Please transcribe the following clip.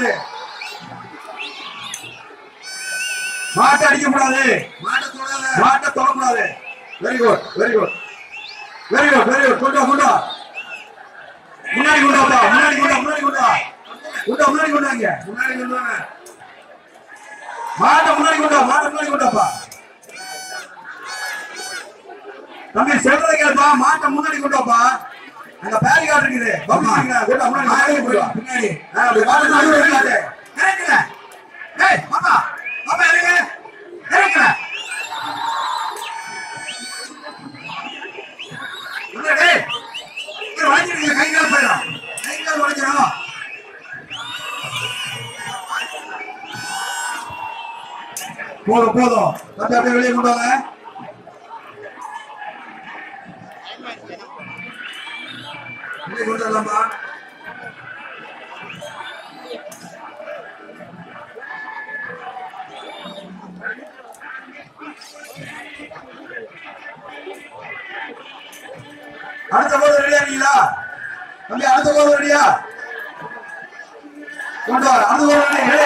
கூடாது. மாட்டை அடிக்க கூடாது. மாட்டை தொடக்கூடாது. Very good very good very good very good. கொண்டா கொண்டா முன்னாடி கொண்டாப்பா. முன்னாடி கொண்டா முன்னாடி கொண்டா கொண்டா முன்னாடி கொண்டாங்க. முன்னாடி கொண்டாங்க. மாட்டை முன்னாடி கொண்டா. மாட்டை முன்னாடி கொண்டாப்பா. தம்பி சொல்றதை கேளுப்பா. மாட்டை முன்னாடி கொண்டாப்பா. அங்க பேரிகார்டு இருக்குது. கொண்டா முன்னாடி பின்னாடி. அப்படி மாட்டை நடுவுல இருக்காது. இறங்குங்க. ஏய் மாமா மாமா இறங்க. இறங்குங்க. வளைஞ்சிருக்கீங்க. கை கால் போயிடும். கை கால் வளைஞ்சிடும். போதும் போதும். தம்பி அப்படியே வெளியே கொண்டு வாங்க. வெளியே கொண்டு வரலாமா? அடுத்த போது ரெடியா இருக்கீங்களா தம்பி? அடுத்த போது ரெடியா? கொண்டு வர அடுத்த போது ரெடி.